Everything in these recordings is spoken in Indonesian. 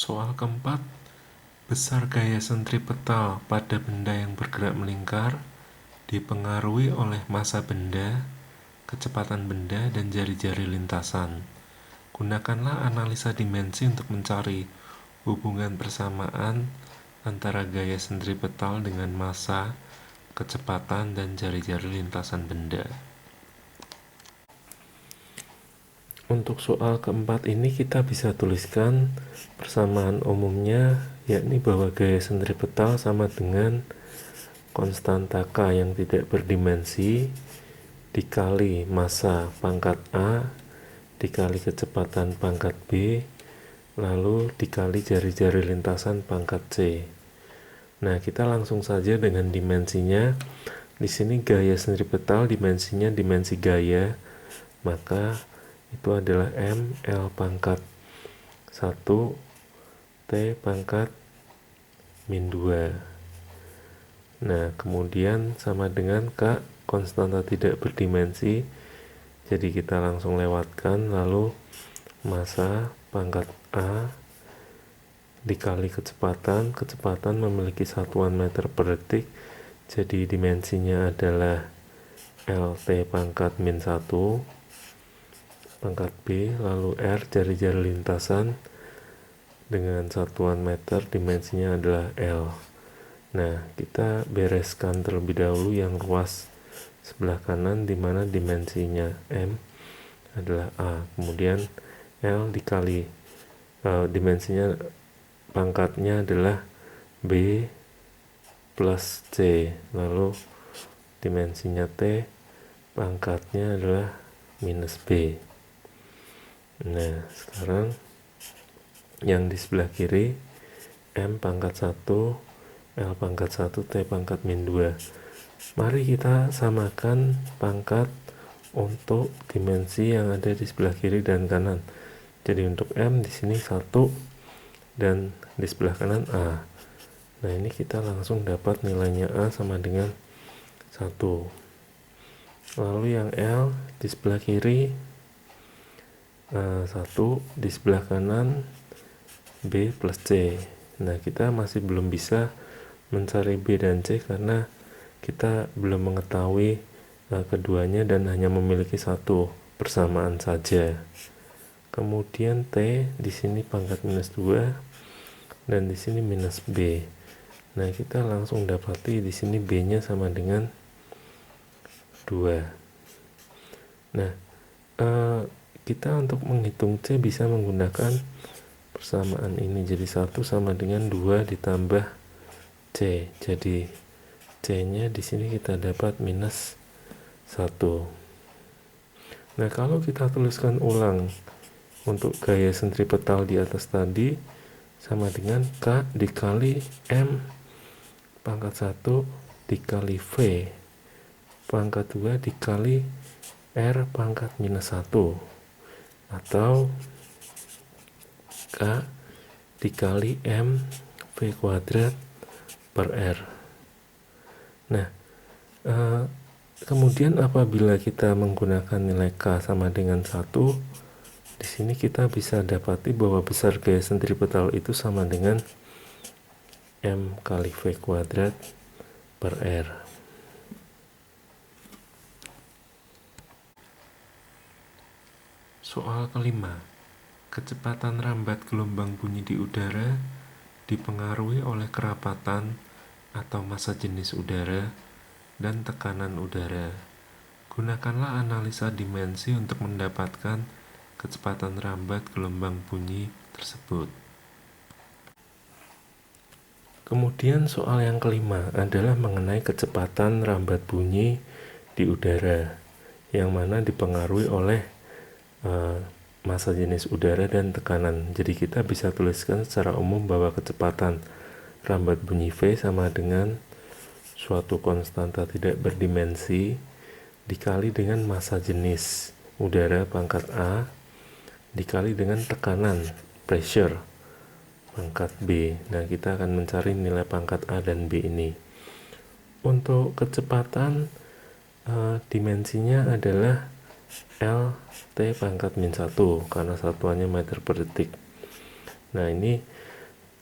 Soal keempat, besar gaya sentripetal pada benda yang bergerak melingkar dipengaruhi oleh massa benda, kecepatan benda, dan jari-jari lintasan. Gunakanlah analisa dimensi untuk mencari hubungan persamaan antara gaya sentripetal dengan massa, kecepatan, dan jari-jari lintasan benda. Untuk soal keempat ini kita bisa tuliskan persamaan umumnya, yakni bahwa gaya sentripetal sama dengan konstanta K yang tidak berdimensi dikali massa pangkat A dikali kecepatan pangkat B lalu dikali jari-jari lintasan pangkat C. Nah, kita langsung saja dengan dimensinya. Di sini gaya sentripetal dimensinya dimensi gaya, maka itu adalah M L pangkat 1 T pangkat min 2. Nah, kemudian sama dengan K konstanta tidak berdimensi, jadi kita langsung lewatkan, lalu massa pangkat A dikali kecepatan memiliki satuan meter per detik, jadi dimensinya adalah LT pangkat min 1 pangkat B, lalu R jari-jari lintasan dengan satuan meter, dimensinya adalah L. Nah, kita bereskan terlebih dahulu yang ruas sebelah kanan, di mana dimensinya M adalah A, kemudian L dikali dimensinya pangkatnya adalah B plus C, lalu dimensinya T pangkatnya adalah minus B. Nah, sekarang yang di sebelah kiri M pangkat 1 L pangkat 1 T pangkat min 2. Mari kita samakan pangkat untuk dimensi yang ada di sebelah kiri dan kanan. Jadi untuk M di sini 1 dan di sebelah kanan A. Nah, ini kita langsung dapat nilainya A sama dengan 1. Lalu yang L di sebelah kiri 1, di sebelah kanan B plus C. Nah, kita masih belum bisa mencari B dan C karena kita belum mengetahui keduanya dan hanya memiliki satu persamaan saja. Kemudian T di sini pangkat minus 2 dan di sini minus B. Nah, kita langsung dapati di sini B-nya sama dengan 2. Nah, kita untuk menghitung C bisa menggunakan persamaan ini, jadi 1 sama dengan 2 ditambah C, jadi C-nya di sini kita dapat minus 1. Nah, kalau kita tuliskan ulang untuk gaya sentripetal di atas tadi sama dengan K dikali M pangkat 1 dikali V pangkat 2 dikali R pangkat minus 1, atau K dikali M V kuadrat per R. Nah, kemudian apabila kita menggunakan nilai K sama dengan 1, di sini kita bisa dapati bahwa besar gaya sentripetal itu sama dengan M kali V kuadrat per R. Soal kelima, kecepatan rambat gelombang bunyi di udara dipengaruhi oleh kerapatan atau massa jenis udara dan tekanan udara. Gunakanlah analisa dimensi untuk mendapatkan kecepatan rambat gelombang bunyi tersebut. Kemudian soal yang kelima adalah mengenai kecepatan rambat bunyi di udara, yang mana dipengaruhi oleh massa jenis udara dan tekanan. Jadi kita bisa tuliskan secara umum bahwa kecepatan rambat bunyi V sama dengan suatu konstanta tidak berdimensi dikali dengan massa jenis udara pangkat A dikali dengan tekanan pressure pangkat B. Nah, kita akan mencari nilai pangkat A dan B ini. Untuk kecepatan dimensinya adalah L T pangkat min 1 karena satuannya meter per detik. Nah, ini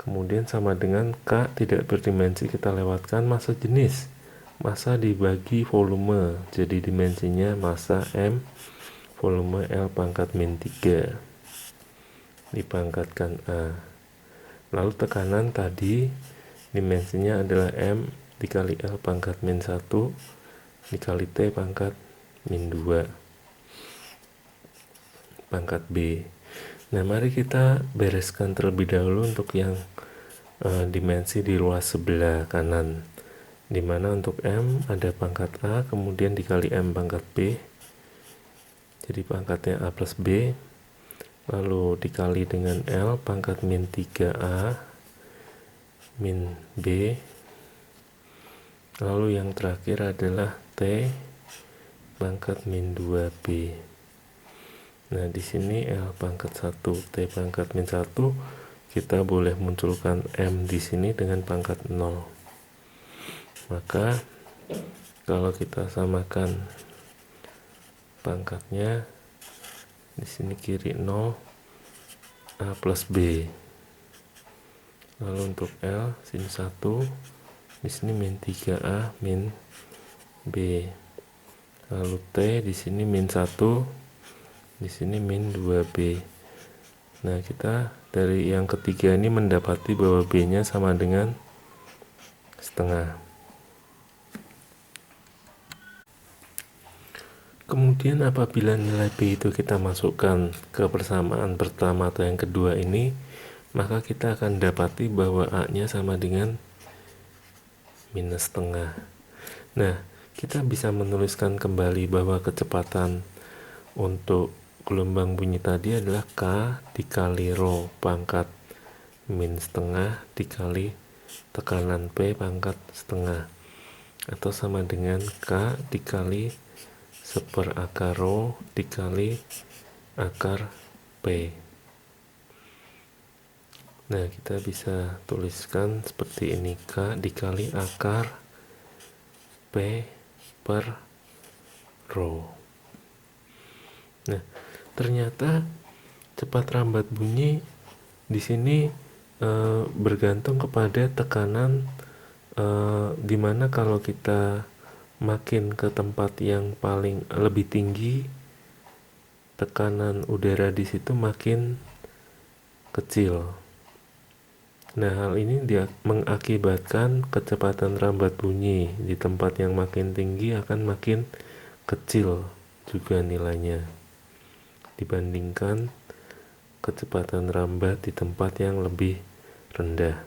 kemudian sama dengan K tidak berdimensi, kita lewatkan massa jenis. Massa dibagi volume, jadi dimensinya massa M, volume L pangkat min 3 dipangkatkan A. Lalu tekanan tadi dimensinya adalah M dikali L pangkat min 1 dikali T pangkat min 2 pangkat B. Nah, mari kita bereskan terlebih dahulu untuk yang dimensi di ruas sebelah kanan, dimana untuk M ada pangkat A kemudian dikali M pangkat B, jadi pangkatnya A plus B, lalu dikali dengan L pangkat min 3A min B, lalu yang terakhir adalah T pangkat min 2B. Nah, di sini L pangkat 1 T pangkat min 1, kita boleh munculkan M di sini dengan pangkat 0. Maka kalau kita samakan pangkatnya, di sini kiri 0 A plus B. Lalu untuk L sini 1, di sini min 3A min B. Lalu T di sini min 1, di sini min 2B. Nah, kita dari yang ketiga ini mendapati bahwa B-nya sama dengan setengah. Kemudian apabila nilai B itu kita masukkan ke persamaan pertama atau yang kedua ini, maka kita akan dapati bahwa A-nya sama dengan minus setengah. Nah, kita bisa menuliskan kembali bahwa kecepatan untuk gelombang bunyi tadi adalah K dikali rho pangkat min setengah dikali tekanan P pangkat setengah, atau sama dengan K dikali seperakar rho dikali akar P. Nah, kita bisa tuliskan seperti ini, K dikali akar P per rho. Nah, ternyata cepat rambat bunyi di sini bergantung kepada tekanan, dimana kalau kita makin ke tempat yang paling lebih tinggi, tekanan udara di situ makin kecil. Nah, hal ini dia mengakibatkan kecepatan rambat bunyi di tempat yang makin tinggi akan makin kecil juga nilainya dibandingkan kecepatan rambat di tempat yang lebih rendah.